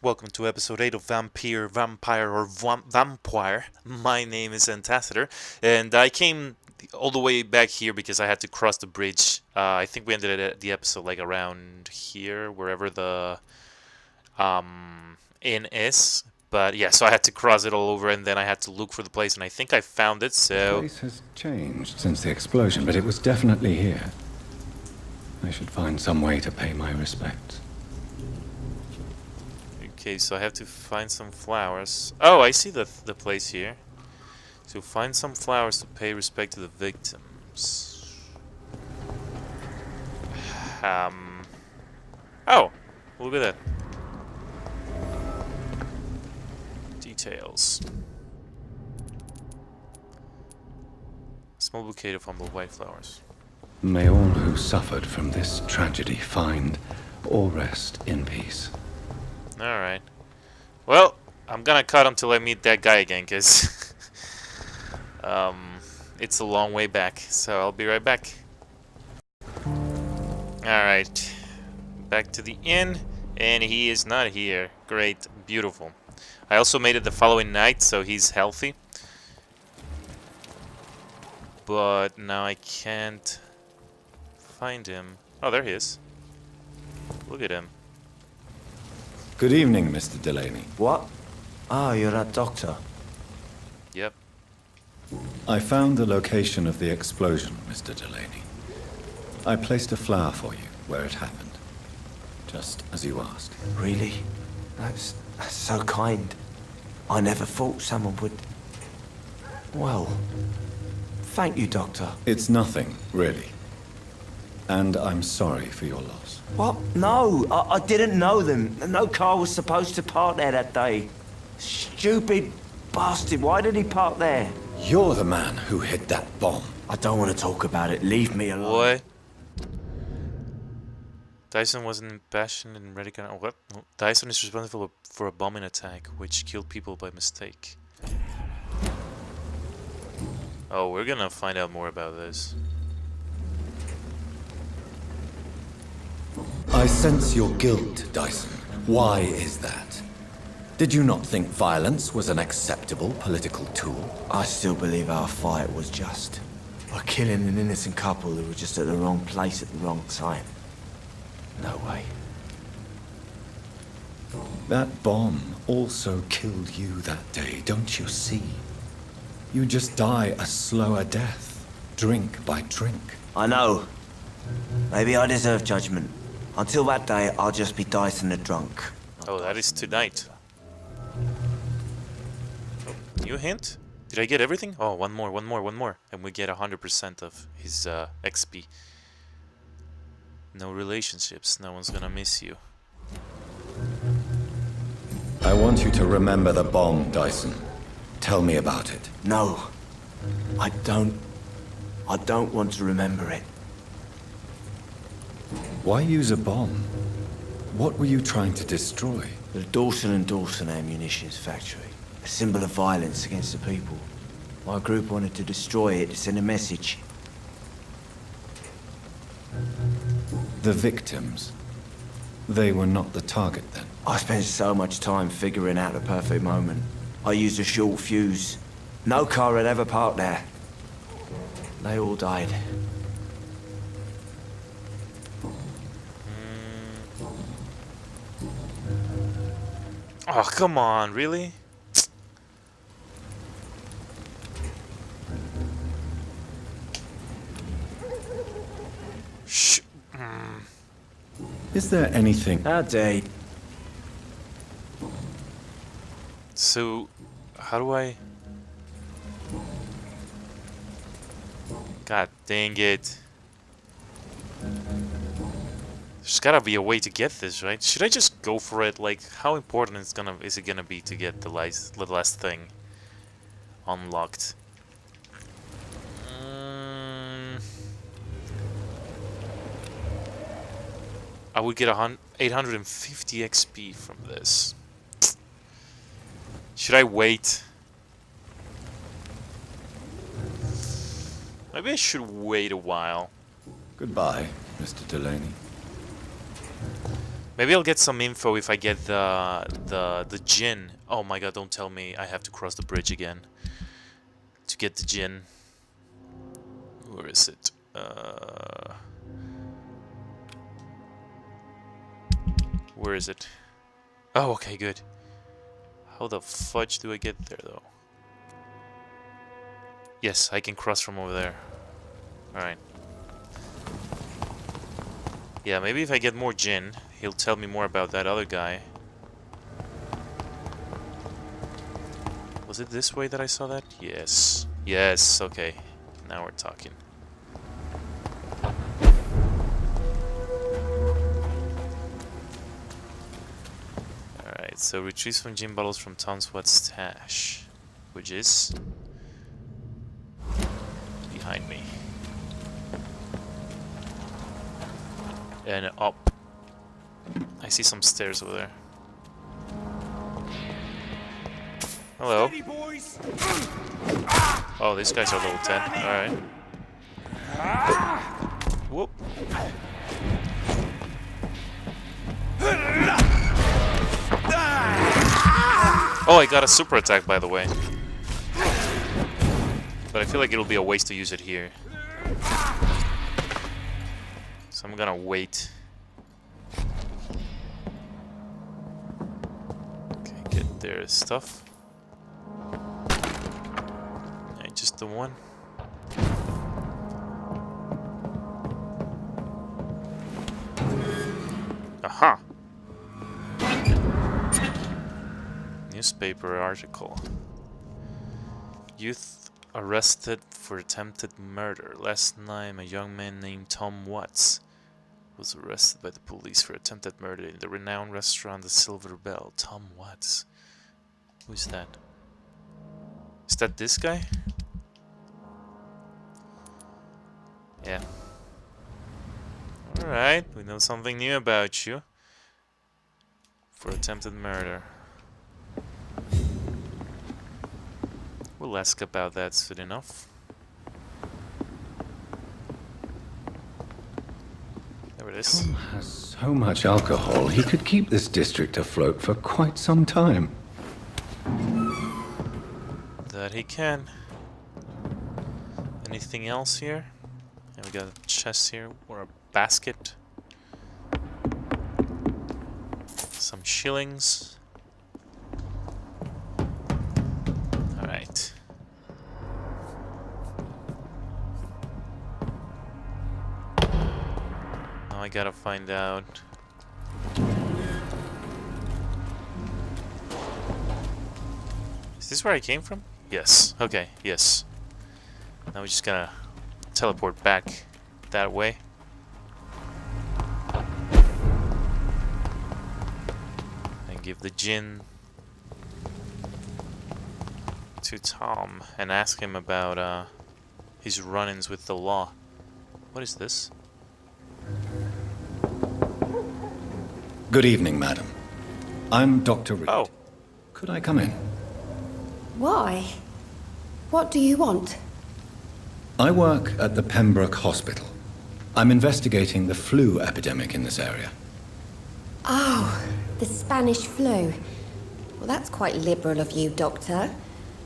Welcome to episode 8 of Vampyr, or Vampire. My name is Antaciter, and I came all the way back here because I had to cross the bridge. I think we ended the episode like around here, wherever the inn is. But yeah, so I had to cross it all over, and then I had to look for the place, and I think I found it, The so... place has changed since the explosion, but it was definitely here. I should find some way to pay my respects. Okay, so I have to find some flowers. Oh, I see the place here. So find some flowers to pay respect to the victims. Oh, look at that. Details. Small bouquet of humble white flowers. May all who suffered from this tragedy find or rest in peace. Alright. Well, I'm gonna cut until I meet that guy again, because it's a long way back, so I'll be right back. Alright. Back to the inn, and he is not here. Great. Beautiful. I also made it the following night, so he's healthy. But now I can't find him. Oh, there he is. Look at him. Good evening, Mr. Delaney. What? Oh, you're that doctor. Yep. I found the location of the explosion, Mr. Delaney. I placed a flower for you where it happened, just as you asked. Really? That's so kind. I never thought someone would... Well, thank you, Doctor. It's nothing, really. And I'm sorry for your loss. What? No, I didn't know them. No car was supposed to park there that day. Stupid bastard, why did he park there? You're the man who hid that bomb. I don't want to talk about it. Leave me alone. What? Dyson wasn't impassioned and ready. What? Dyson is responsible for a bombing attack which killed people by mistake. Oh, we're gonna find out more about this. I sense your guilt, Dyson. Why is that? Did you not think violence was an acceptable political tool? I still believe our fight was just. By killing an innocent couple who were just at the wrong place at the wrong time. No way. That bomb also killed you that day, don't you see? You just die a slower death, drink by drink. I know. Maybe I deserve judgment. Until that day, I'll just be Dyson the drunk. Oh, that is tonight. Oh, new hint? Did I get everything? Oh, one more. And we get 100% of his XP. No relationships. No one's gonna miss you. I want you to remember the bomb, Dyson. Tell me about it. No. I don't want to remember it. Why use a bomb? What were you trying to destroy? The Dawson & Dawson ammunitions factory. A symbol of violence against the people. My group wanted to destroy it to send a message. The victims. They were not the target then. I spent so much time figuring out the perfect moment. I used a short fuse. No car had ever parked there. They all died. Oh, come on, really? Shh. Is there anything... How dare you? So, how do I... God dang it. There's gotta be a way to get this, right? Should I just go for it? Like, how important is it gonna be to get the last thing unlocked? I would get 850 XP from this. Should I wait? Maybe I should wait a while. Goodbye, Mr. Delaney. Maybe I'll get some info if I get the gin. Oh my god, don't tell me I have to cross the bridge again to get the gin. Where is it? Where is it? Oh, okay, good. How the fudge do I get there, though? Yes, I can cross from over there. Alright. Yeah, maybe if I get more gin, he'll tell me more about that other guy. Was it this way that I saw that? Yes. Yes, okay. Now we're talking. Alright, so retrieve some gin bottles from Tom Sweat's stash. Which is... behind me. And up. I see some stairs over there. Hello. Oh, these guys are level 10. Alright. Whoop. Oh, I got a super attack, by the way. But I feel like it'll be a waste to use it here. So I'm gonna wait. Okay, get their stuff. Yeah, just the one. Aha! Newspaper article. Youth arrested for attempted murder. Last night, a young man named Tom Watts was arrested by the police for attempted murder in the renowned restaurant The Silver Bell. Tom Watts. Who's that? Is that this guy? Yeah. Alright, we know something new about you. For attempted murder. We'll ask about that soon enough. There it is. Tom has so much alcohol, he could keep this district afloat for quite some time. That he can. Anything else here? And we got a chest here, or a basket. Some shillings. Alright. Now I gotta find out. Is this where I came from? Yes. Okay, yes. Now we're just gonna teleport back that way. And give the gin to Tom and ask him about his run-ins with the law. What is this? Good evening, madam. I'm Dr. Reed. Oh. Could I come in? Why? What do you want? I work at the Pembroke Hospital. I'm investigating the flu epidemic in this area. Oh, the Spanish flu. Well, that's quite liberal of you, Doctor.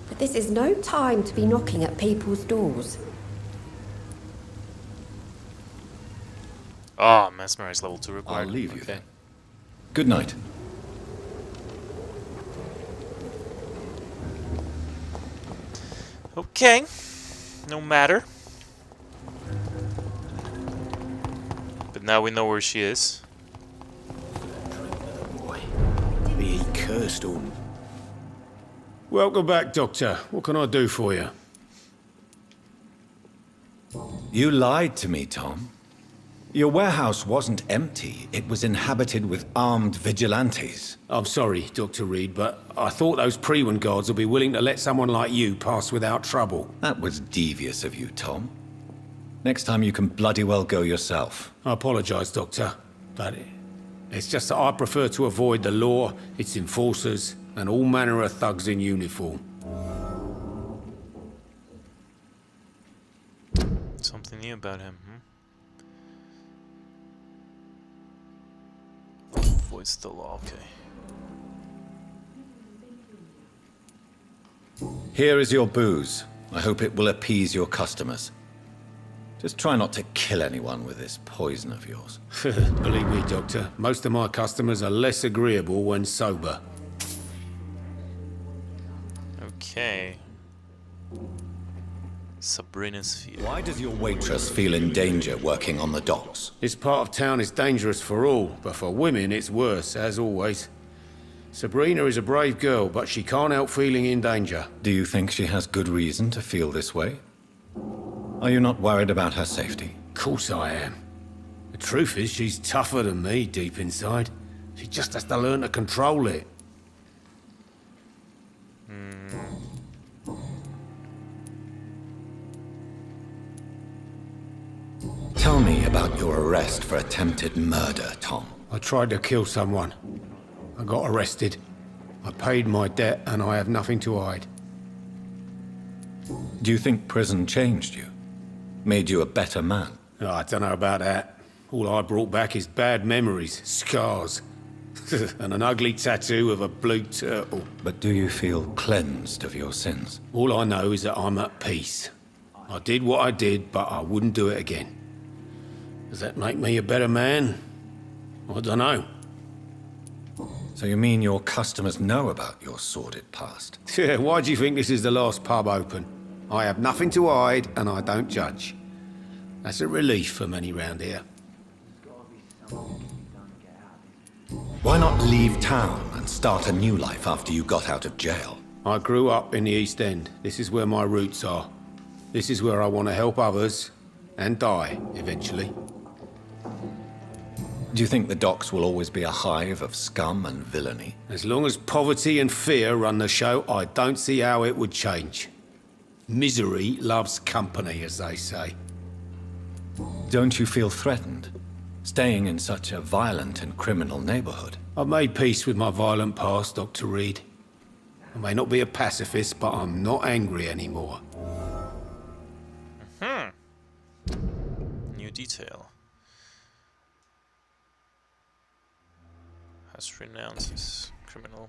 But this is no time to be knocking at people's doors. Oh, mesmerize level 2 required. I'll leave you Okay. then. Good night. Okay. No matter. But now we know where she is. He cursed on. Welcome back, Doctor. What can I do for you? You lied to me, Tom. Your warehouse wasn't empty. It was inhabited with armed vigilantes. I'm sorry, Dr. Reed, but I thought those Prewen guards would be willing to let someone like you pass without trouble. That was devious of you, Tom. Next time you can bloody well go yourself. I apologize, Doctor, but it's just that I prefer to avoid the law, its enforcers, and all manner of thugs in uniform. Something new about him, Voice the law, okay. Here is your booze. I hope it will appease your customers. Just try not to kill anyone with this poison of yours. Believe me, Doctor, most of my customers are less agreeable when sober. Okay. Sabrina's fear. Why does your waitress feel in danger working on the docks? This part of town is dangerous for all, but for women it's worse, as always. Sabrina is a brave girl, but she can't help feeling in danger. Do you think she has good reason to feel this way? Are you not worried about her safety? Of course I am. The truth is, she's tougher than me deep inside. She just has to learn to control it. Tell me about your arrest for attempted murder, Tom. I tried to kill someone. I got arrested. I paid my debt and I have nothing to hide. Do you think prison changed you? Made you a better man? Oh, I don't know about that. All I brought back is bad memories, scars, and an ugly tattoo of a blue turtle. But do you feel cleansed of your sins? All I know is that I'm at peace. I did what I did, but I wouldn't do it again. Does that make me a better man? I don't know. So you mean your customers know about your sordid past? Yeah, why do you think this is the last pub open? I have nothing to hide, and I don't judge. That's a relief for many round here. Why not leave town and start a new life after you got out of jail? I grew up in the East End. This is where my roots are. This is where I want to help others, and die, eventually. Do you think the docks will always be a hive of scum and villainy? As long as poverty and fear run the show, I don't see how it would change. Misery loves company, as they say. Don't you feel threatened, staying in such a violent and criminal neighborhood? I've made peace with my violent past, Dr. Reed. I may not be a pacifist, but I'm not angry anymore. New detail. Has renounced his criminal.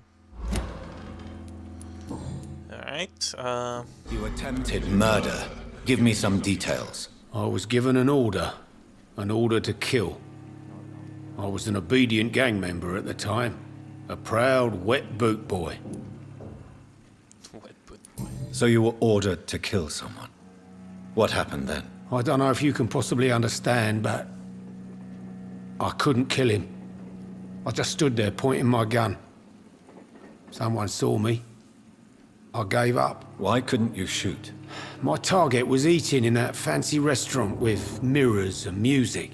Alright, You attempted murder. Give me some details. I was given an order to kill. I was an obedient gang member at the time, a proud wet boot boy. wet boot boy. So you were ordered to kill someone. What happened then? I don't know if you can possibly understand, but I couldn't kill him. I just stood there pointing my gun. Someone saw me. I gave up. Why couldn't you shoot? My target was eating in that fancy restaurant with mirrors and music.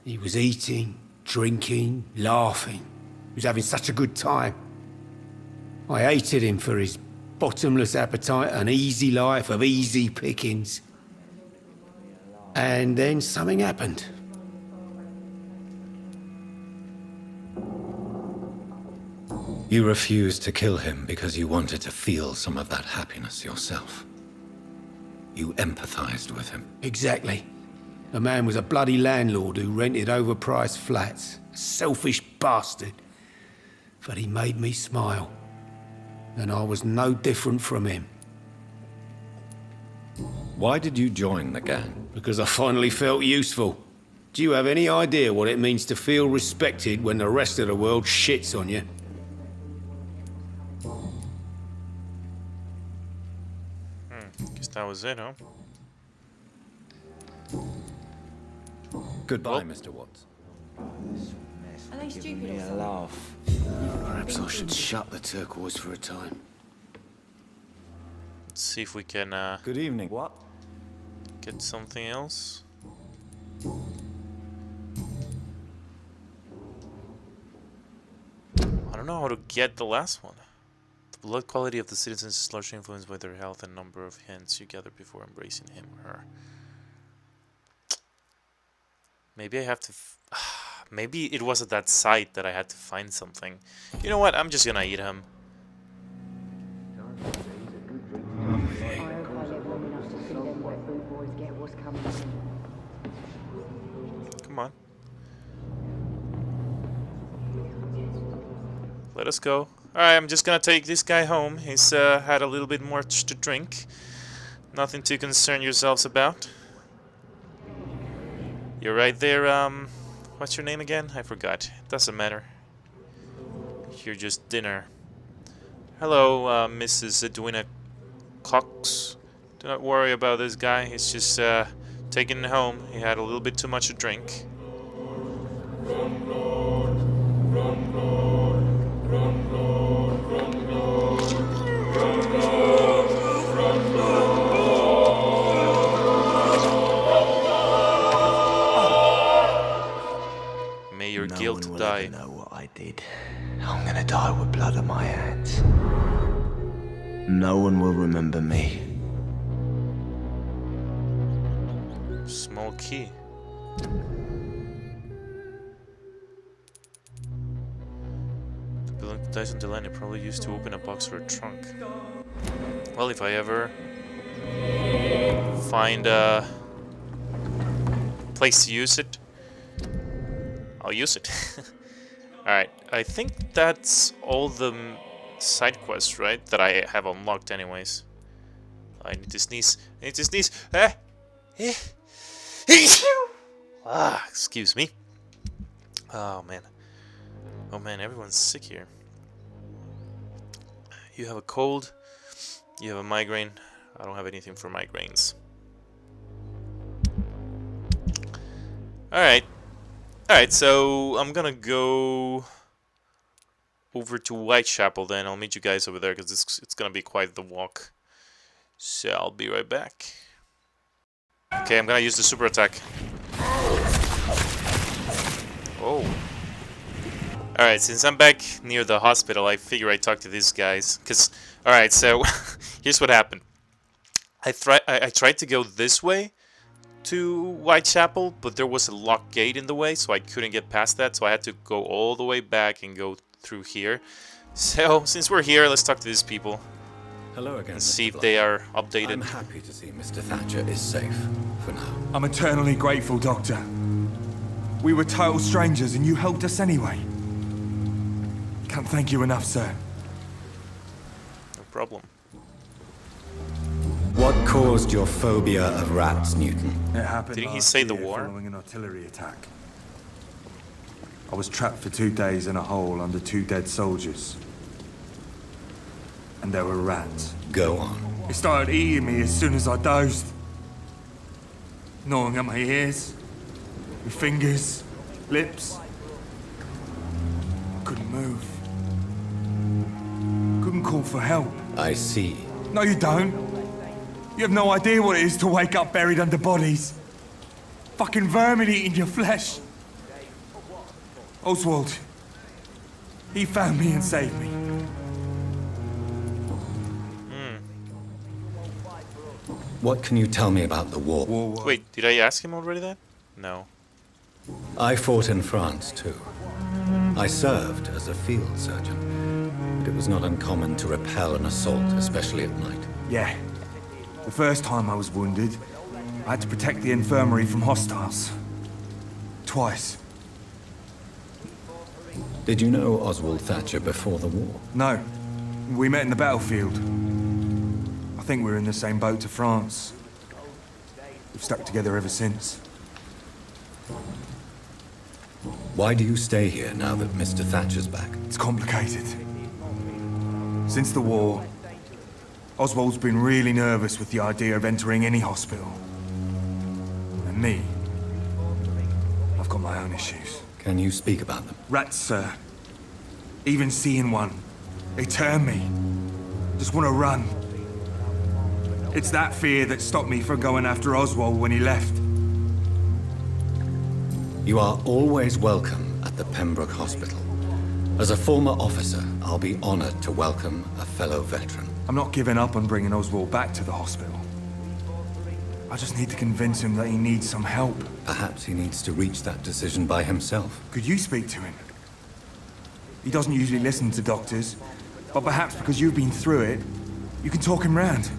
He was eating, drinking, laughing. He was having such a good time. I hated him for his bottomless appetite and easy life of easy pickings. And then something happened. You refused to kill him because you wanted to feel some of that happiness yourself. You empathized with him. Exactly. The man was a bloody landlord who rented overpriced flats. A selfish bastard. But he made me smile. And I was no different from him. Why did you join the gang? Because I finally felt useful. Do you have any idea what it means to feel respected when the rest of the world shits on you? Guess that was it, huh? Goodbye, Well- Mr. Watts. Are they stupid Give me or a something? laugh. Perhaps I should shut the turquoise for a time. Let's see if we can Good evening. What? get something else. I don't know how to get the last one. The blood quality of the citizens is largely influenced by their health and number of hands you gather before embracing him or her. Maybe I have to... Maybe it was at that site that I had to find something. You know what? I'm just gonna eat him. Come on. Let us go. Alright, I'm just gonna take this guy home. He's had a little bit more to drink. Nothing to concern yourselves about. You're right there, what's your name again? I forgot. Doesn't matter. You're just dinner. Hello, Mrs. Edwina Cox. Do not worry about this guy. He's just taking him home. He had a little bit too much to drink. May your guilt die. Know what I did. I'm gonna die with blood on my hands. No one will remember me. Small key. The Dyson Delaney probably used to open a box or a trunk. Well, if I ever find a place to use it, I'll use it. Alright, I think that's all the side quests, right? That I have unlocked anyways. I need to sneeze. I need to sneeze. Excuse me. Oh man. Oh man, everyone's sick here. You have a cold. You have a migraine. I don't have anything for migraines. Alright. Alright, so I'm gonna go over to Whitechapel then. I'll meet you guys over there because it's gonna be quite the walk. So I'll be right back. Okay, I'm gonna use the super attack. Oh. Alright, since I'm back near the hospital, I figure I talk to these guys. Alright, so here's what happened. I tried to go this way to Whitechapel, but there was a locked gate in the way, so I couldn't get past that, so I had to go all the way back and go through here. So, since we're here, let's talk to these people. Hello again, And see Mr. if they Blythe. are updated. I'm happy to see Mr. Thatcher is safe, for now. I'm eternally grateful, Doctor. We were total strangers and you helped us anyway. Can't thank you enough, sir. No problem. What caused your phobia of rats, Newton? It happened Didn't he last say the year war? following an artillery attack. I was trapped for 2 days in a hole under 2 dead soldiers. And there were rats. Go on. It started eating me as soon as I dozed. Gnawing at my ears, my fingers, lips. I couldn't move. Couldn't call for help. I see. No, you don't. You have no idea what it is to wake up buried under bodies. Fucking vermin eating your flesh. Oswald. He found me and saved me. What can you tell me about the war? Wait, did I ask him already that? No. I fought in France, too. I served as a field surgeon, but it was not uncommon to repel an assault, especially at night. Yeah. The first time I was wounded, I had to protect the infirmary from hostiles. Twice. Did you know Oswald Thatcher before the war? No. We met in the battlefield. I think we're in the same boat to France. We've stuck together ever since. Why do you stay here now that Mr. Thatcher's back? It's complicated. Since the war, Oswald's been really nervous with the idea of entering any hospital. And me, I've got my own issues. Can you speak about them? Rats, sir. Even seeing one, they turn me. Just want to run. It's that fear that stopped me from going after Oswald when he left. You are always welcome at the Pembroke Hospital. As a former officer, I'll be honored to welcome a fellow veteran. I'm not giving up on bringing Oswald back to the hospital. I just need to convince him that he needs some help. Perhaps he needs to reach that decision by himself. Could you speak to him? He doesn't usually listen to doctors, but perhaps because you've been through it, you can talk him round.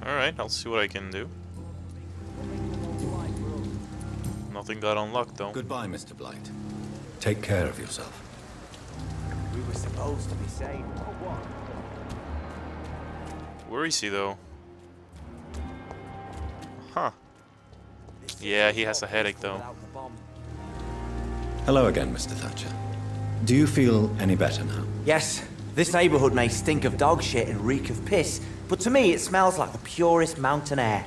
Alright, I'll see what I can do. Nothing got unlocked though. Goodbye, Mr. Blight. Take care of yourself. supposed to be saying? Where is he, though? Huh. Yeah, he has a headache, though. Hello again, Mr. Thatcher. Do you feel any better now? Yes, this neighborhood may stink of dog shit and reek of piss, but to me it smells like the purest mountain air.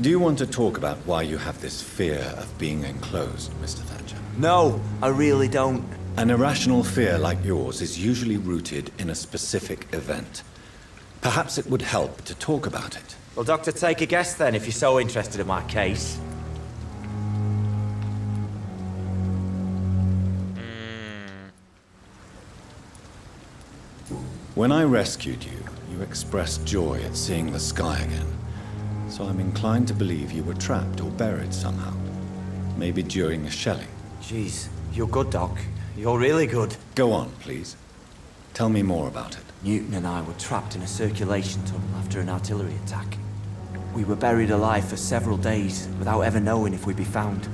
Do you want to talk about why you have this fear of being enclosed, Mr. Thatcher? No, I really don't. An irrational fear like yours is usually rooted in a specific event. Perhaps it would help to talk about it. Well, Doctor, take a guess then if you're so interested in my case. When I rescued you, you expressed joy at seeing the sky again. So I'm inclined to believe you were trapped or buried somehow. Maybe during a shelling. Jeez, you're good, Doc. You're really good. Go on, please. Tell me more about it. Newton and I were trapped in a circulation tunnel after an artillery attack. We were buried alive for several days without ever knowing if we'd be found.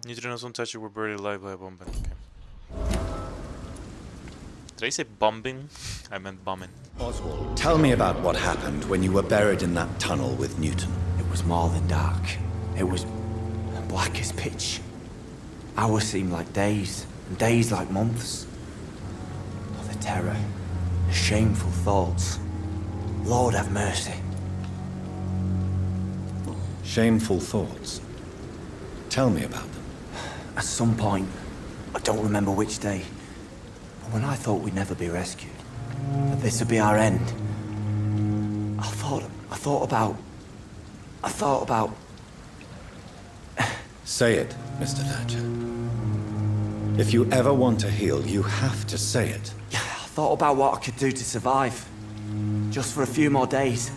Neutrinos on Thatcher were buried alive by a bomb. Okay. Did I say bombing? I meant bombing. Oswald, tell me about what happened when you were buried in that tunnel with Newton. It was more than dark. It was black as pitch. Hours seemed like days, and days like months. Oh, the terror, the shameful thoughts. Lord have mercy. Shameful thoughts. Tell me about them. At some point, I don't remember which day, but when I thought we'd never be rescued, that this would be our end, I thought about... Say it, Mr. Thatcher. If you ever want to heal, you have to say it. I thought about what I could do to survive, just for a few more days.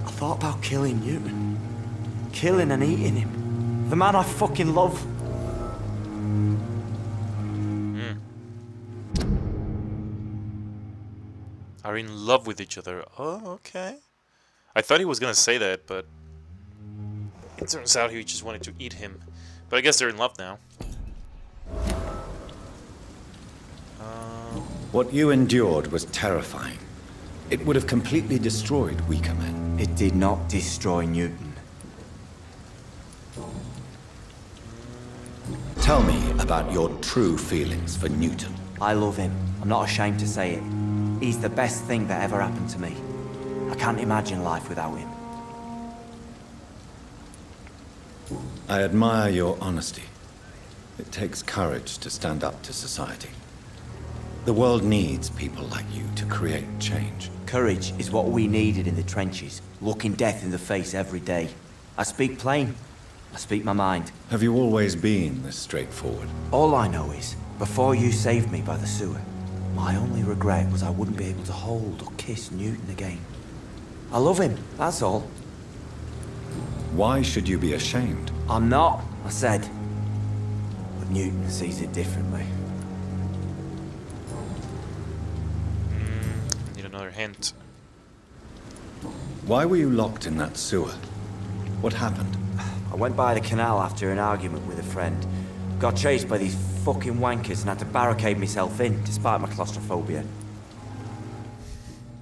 I thought about killing Newton. Killing and eating him. The man I fucking love. Are in love with each other. Oh, okay. I thought he was gonna say that, but it turns out he just wanted to eat him. But I guess they're in love now. What you endured was terrifying. It would have completely destroyed weaker men. It did not destroy Newton. Tell me about your true feelings for Newton. I love him. I'm not ashamed to say it. He's the best thing that ever happened to me. I can't imagine life without him. I admire your honesty. It takes courage to stand up to society. The world needs people like you to create change. Courage is what we needed in the trenches, looking death in the face every day. I speak plain. I speak my mind. Have you always been this straightforward? All I know is, before you saved me by the sewer, my only regret was I wouldn't be able to hold or kiss Newton again. I love him, that's all. Why should you be ashamed? I'm not, I said. But Newton sees it differently. Need another hint. Why were you locked in that sewer? What happened? I went by the canal after an argument with a friend. Got chased by these fucking wankers and had to barricade myself in, despite my claustrophobia.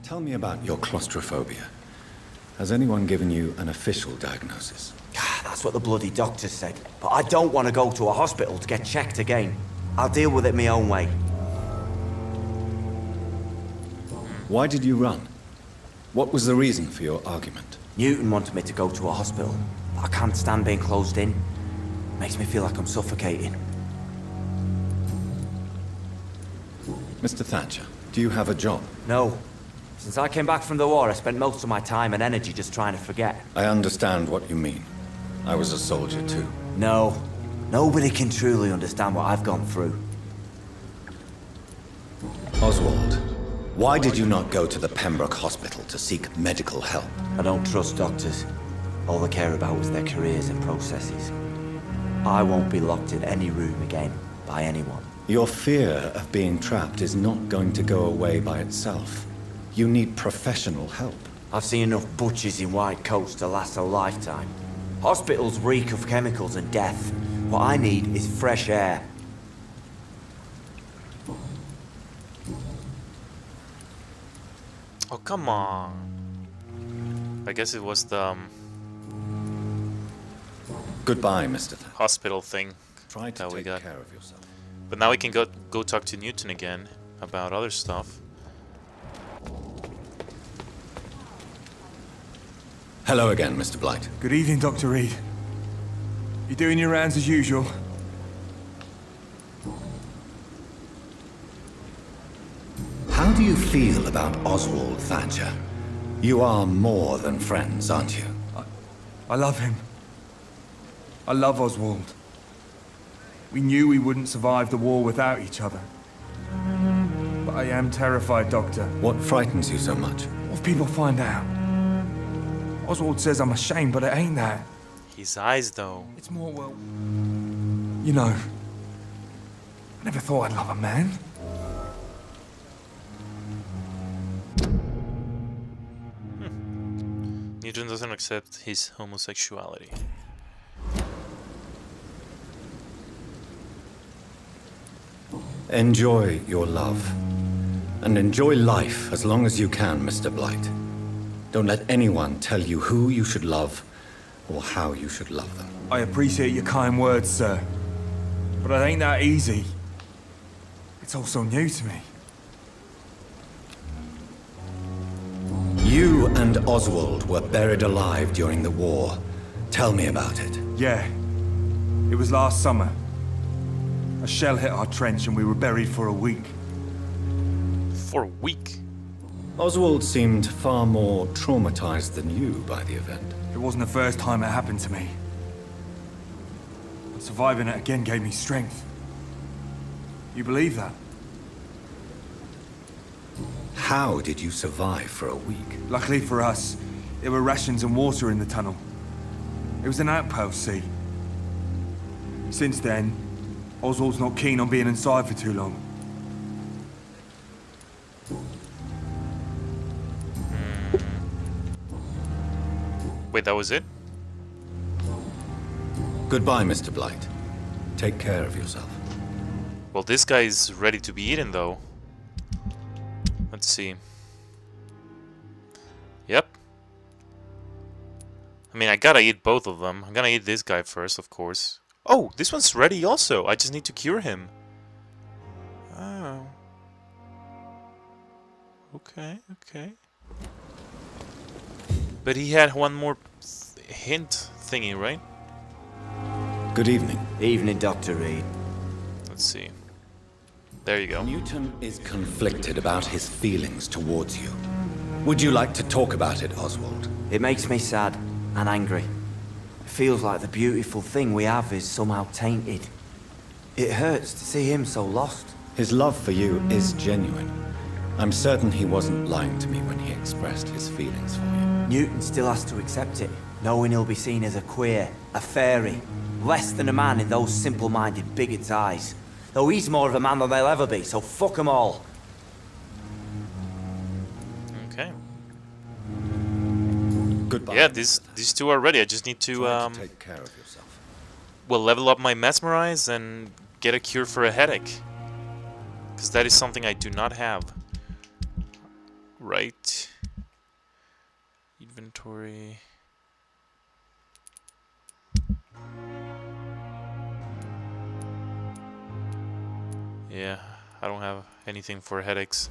Tell me about your claustrophobia. Has anyone given you an official diagnosis? That's what the bloody doctor said. But I don't want to go to a hospital to get checked again. I'll deal with it my own way. Why did you run? What was the reason for your argument? Newton wanted me to go to a hospital. But I can't stand being closed in. Makes me feel like I'm suffocating. Mr. Thatcher, do you have a job? No. Since I came back from the war, I spent most of my time and energy just trying to forget. I understand what you mean. I was a soldier too. No. Nobody can truly understand what I've gone through. Oswald, why did you not go to the Pembroke Hospital to seek medical help? I don't trust doctors. All they care about is their careers and processes. I won't be locked in any room again by anyone. Your fear of being trapped is not going to go away by itself. You need professional help. I've seen enough butchers in white coats to last a lifetime. Hospitals reek of chemicals and death. What I need is fresh air. Oh, come on. I guess it was the Goodbye, Mr. Thatcher. hospital thing Try to that we take got. care of yourself. But now we can go talk to Newton again about other stuff. Hello again, Mr. Blight. Good evening, Dr. Reed. You doing your rounds as usual? How do you feel about Oswald Thatcher? You are more than friends, aren't you? I love him. I love Oswald. We knew we wouldn't survive the war without each other. But I am terrified, Doctor. What frightens you so much? What if people find out? Oswald says I'm ashamed, but it ain't that. His eyes, though. It's more, well... You know... I never thought I'd love a man. Newton doesn't accept his homosexuality. Enjoy your love. And enjoy life as long as you can, Mr. Blight. Don't let anyone tell you who you should love or how you should love them. I appreciate your kind words, sir. But it ain't that easy. It's all so new to me. You and Oswald were buried alive during the war. Tell me about it. Yeah. It was last summer. A shell hit our trench and we were buried for a week. For a week. Oswald seemed far more traumatized than you by the event. It wasn't the first time it happened to me. But surviving it again gave me strength. You believe that? How did you survive for a week? Luckily for us, there were rations and water in the tunnel. It was an outpost, see? Since then, Oswald's not keen on being inside for too long. Wait, that was it? Goodbye, Mr. Blight. Take care of yourself. Well, this guy is ready to be eaten, though. Let's see. Yep. I mean, I gotta eat both of them. I'm gonna eat this guy first, of course. Oh, this one's ready also. I just need to cure him. Oh. Okay, okay. But he had one more hint thingy, right? Good evening. Evening, Dr. Reed. Let's see. There you go. Newton is conflicted about his feelings towards you. Would you like to talk about it, Oswald? It makes me sad and angry. It feels like the beautiful thing we have is somehow tainted. It hurts to see him so lost. His love for you is genuine. I'm certain he wasn't lying to me when he expressed his feelings for you. Newton still has to accept it, knowing he'll be seen as a queer, a fairy, less than a man in those simple-minded bigots' eyes. Though he's more of a man than they'll ever be, so fuck them all. Okay. Goodbye. Yeah, these two are ready. I just need to Try to take care of yourself. well, level up my mesmerize and get a cure for a headache. Because that is something I do not have. Right. Inventory. Yeah, I don't have anything for headaches.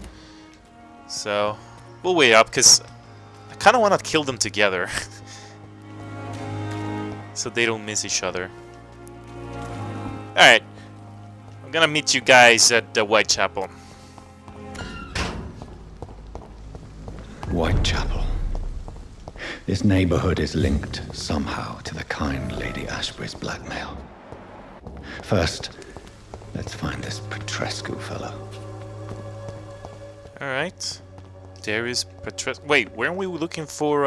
So, we'll wait up, because I kind of want to kill them together. So they don't miss each other. Alright. I'm gonna meet you guys at the Whitechapel. Whitechapel. This neighborhood is linked somehow to the kind Lady Ashbury's blackmail. First, let's find this Petrescu fellow. Alright. There is Petrescu. Wait, weren't we looking for,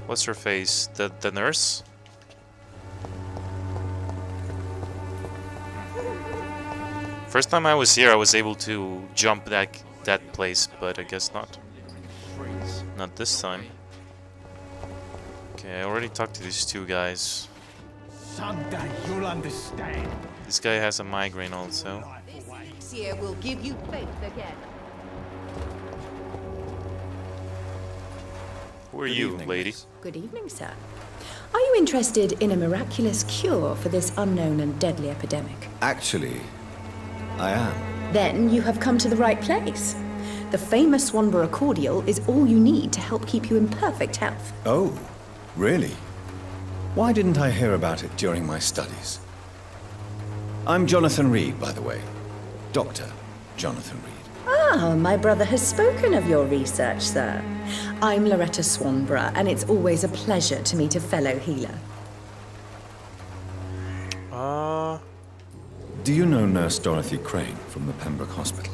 what's her face? The nurse? First time I was here, I was able to jump that place, but I guess not. Not this time. Okay, I already talked to these two guys. Someday you'll understand. This guy has a migraine also. This year will give you faith again. Who are you, evening, lady? miss. Good evening, sir. Are you interested in a miraculous cure for this unknown and deadly epidemic? Actually, I am. Then you have come to the right place. The famous Swanborough cordial is all you need to help keep you in perfect health. Oh, really? Why didn't I hear about it during my studies? I'm Jonathan Reed, by the way. Dr. Jonathan Reed. Ah, my brother has spoken of your research, sir. I'm Loretta Swanborough, and it's always a pleasure to meet a fellow healer. Do you know Nurse Dorothy Crane from the Pembroke Hospital?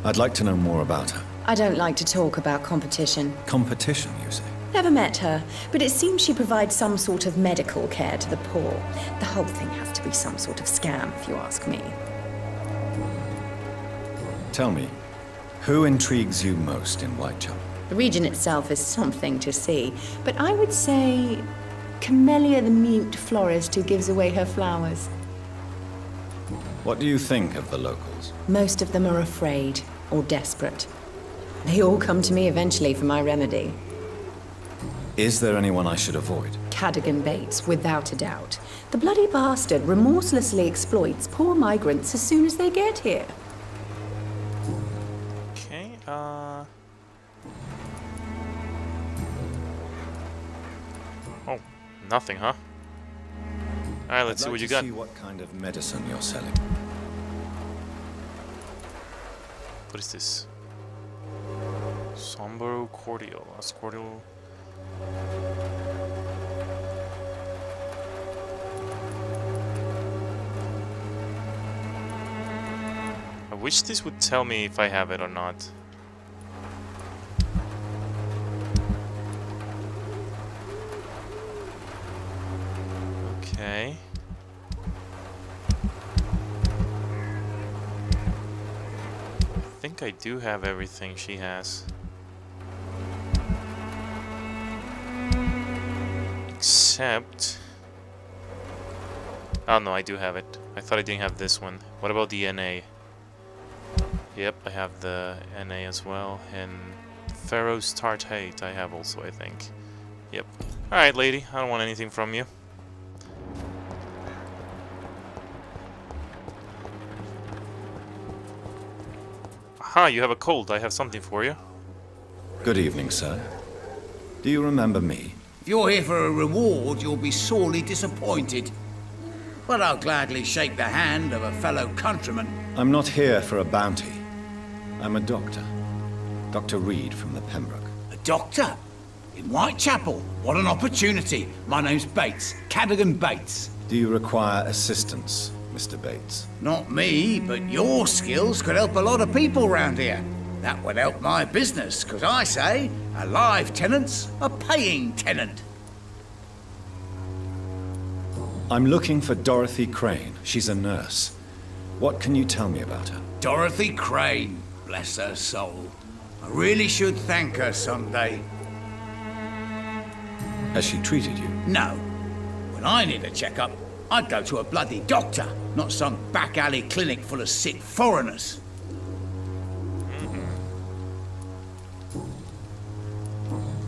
I'd like to know more about her. I don't like to talk about competition. Competition, you say? Never met her, but it seems she provides some sort of medical care to the poor. The whole thing has to be some sort of scam, if you ask me. Tell me, who intrigues you most in Whitechapel? The region itself is something to see, but I would say Camellia the mute florist who gives away her flowers. What do you think of the locals? Most of them are afraid or desperate. They all come to me eventually for my remedy. Is there anyone I should avoid? Cadogan Bates, without a doubt. The bloody bastard remorselessly exploits poor migrants as soon as they get here. Okay, Oh, nothing, huh? Alright, let's see what you got. See what kind of medicine you're selling. What is this? Swanborough cordial. That's cordial. I wish this would tell me if I have it or not. Okay. I think I do have everything she has. Except... Oh no, I do have it. I thought I didn't have this one. What about the NA? Yep, I have the NA as well. And Pharaoh's Tartate I have also, I think. Yep. Alright, lady. I don't want anything from you. Aha, you have a cold. I have something for you. Good evening, sir. Do you remember me? If you're here for a reward, you'll be sorely disappointed. But I'll gladly shake the hand of a fellow countryman. I'm not here for a bounty. I'm a doctor. Dr. Reed from the Pembroke. A doctor? In Whitechapel? What an opportunity. My name's Bates. Cadogan Bates. Do you require assistance, Mr. Bates? Not me, but your skills could help a lot of people round here. That would help my business, because I say a live tenant's a paying tenant. I'm looking for Dorothy Crane. She's a nurse. What can you tell me about her? Dorothy Crane, bless her soul. I really should thank her someday. Has she treated you? No. When I need a checkup, I'd go to a bloody doctor, not some back alley clinic full of sick foreigners.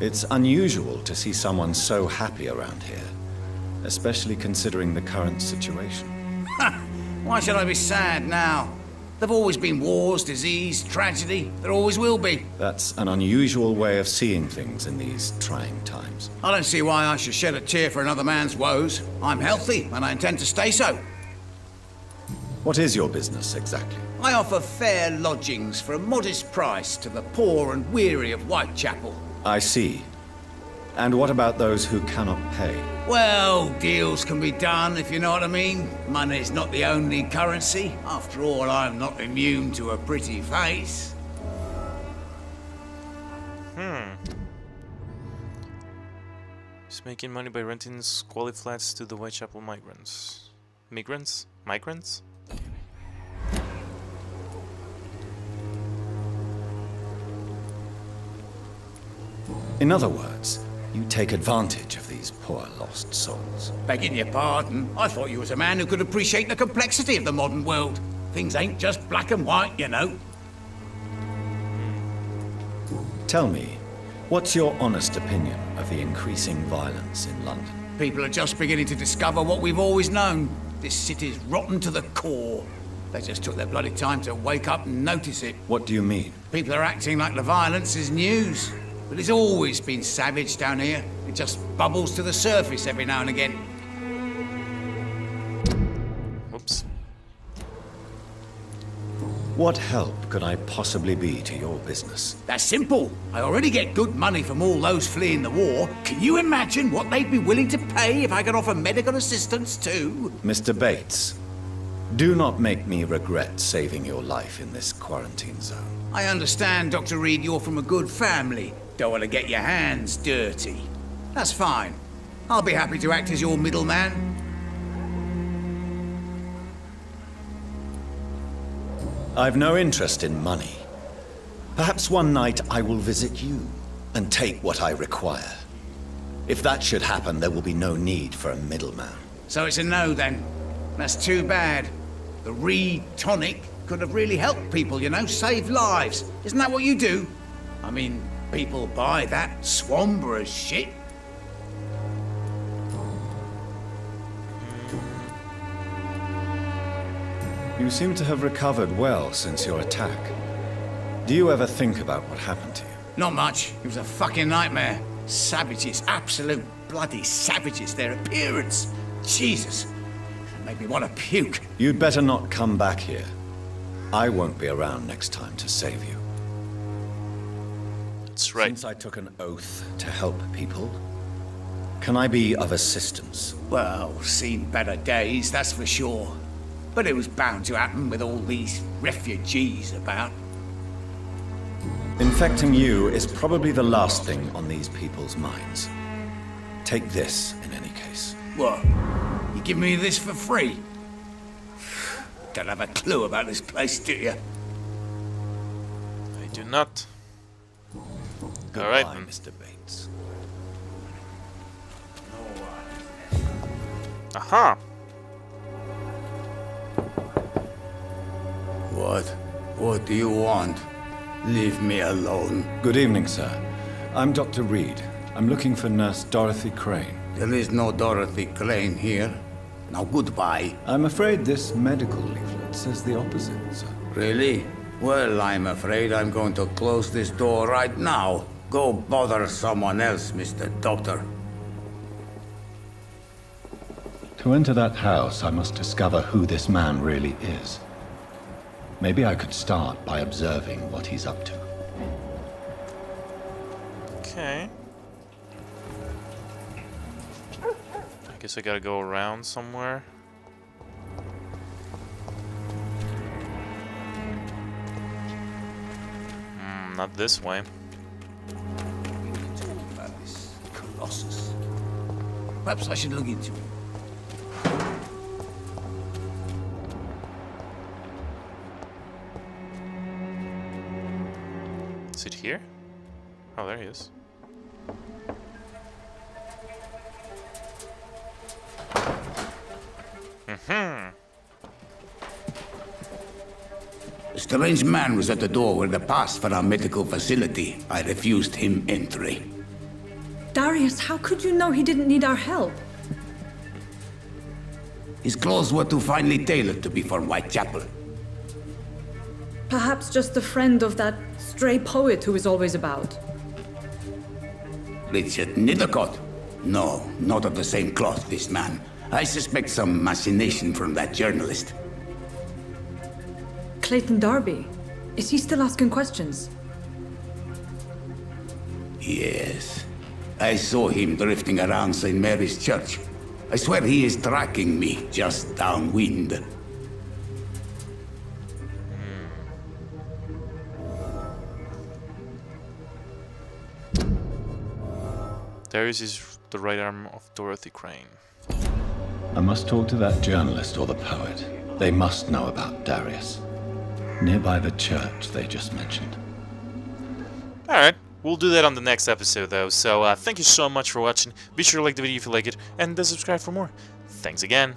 It's unusual to see someone so happy around here, especially considering the current situation. Why should I be sad now? There've always been wars, disease, tragedy. There always will be. That's an unusual way of seeing things in these trying times. I don't see why I should shed a tear for another man's woes. I'm healthy, and I intend to stay so. What is your business exactly? I offer fair lodgings for a modest price to the poor and weary of Whitechapel. I see. And what about those who cannot pay? Well, deals can be done, if you know what I mean. Money's not the only currency. After all, I'm not immune to a pretty face. Just making money by renting squally flats to the Whitechapel migrants. Migrants? Migrants? In other words, you take advantage of these poor lost souls. Begging your pardon, I thought you was a man who could appreciate the complexity of the modern world. Things ain't just black and white, you know. Tell me, what's your honest opinion of the increasing violence in London? People are just beginning to discover what we've always known. This city's rotten to the core. They just took their bloody time to wake up and notice it. What do you mean? People are acting like the violence is news. But it's always been savage down here. It just bubbles to the surface every now and again. Whoops. What help could I possibly be to your business? That's simple. I already get good money from all those fleeing the war. Can you imagine what they'd be willing to pay if I could offer medical assistance too? Mr. Bates, do not make me regret saving your life in this quarantine zone. I understand, Dr. Reed, you're from a good family. Don't want to get your hands dirty. That's fine. I'll be happy to act as your middleman. I've no interest in money. Perhaps one night I will visit you and take what I require. If that should happen, there will be no need for a middleman. So it's a no then. That's too bad. The Reed tonic could have really helped people, you know, save lives. Isn't that what you do? I mean, people buy that Swamburgh shit. You seem to have recovered well since your attack. Do you ever think about what happened to you? Not much. It was a fucking nightmare. Savages, absolute bloody savages. Their appearance. Jesus. It made me want to puke. You'd better not come back here. I won't be around next time to save you. That's right. Since I took an oath to help people, can I be of assistance? Well, seen better days, that's for sure. But it was bound to happen with all these refugees about. Infecting you is probably the last thing on these people's minds. Take this, in any case. What? You give me this for free? Don't have a clue about this place, do you? I do not. Goodbye, All right, then. Mr. Bates. Aha! What do you want? Leave me alone. Good evening, sir. I'm Dr. Reed. I'm looking for Nurse Dorothy Crane. There is no Dorothy Crane here. Now goodbye. I'm afraid this medical leaflet says the opposite, sir. Really? Well, I'm afraid I'm going to close this door right now. Go bother someone else, Mr. Doctor. To enter that house, I must discover who this man really is. Maybe I could start by observing what he's up to. Okay. I guess I gotta go around somewhere. Not this way. Colossus. Perhaps I should look into it. Is it here? Oh, there he is. A strange man was at the door with a pass for our medical facility. I refused him entry. Darius, how could you know he didn't need our help? His clothes were too finely tailored to be for Whitechapel. Perhaps just a friend of that stray poet who is always about. Richard Nethercott? No, not of the same cloth, this man. I suspect some machination from that journalist. Clayton Darby. Is he still asking questions? Yes. I saw him drifting around St. Mary's Church. I swear he is tracking me just downwind. Darius is the right arm of Dorothy Crane. I must talk to that journalist or the poet. They must know about Darius. Nearby the church they just mentioned. Alright. We'll do that on the next episode, though. So thank you so much for watching. Be sure to like the video if you like it, and subscribe for more. Thanks again.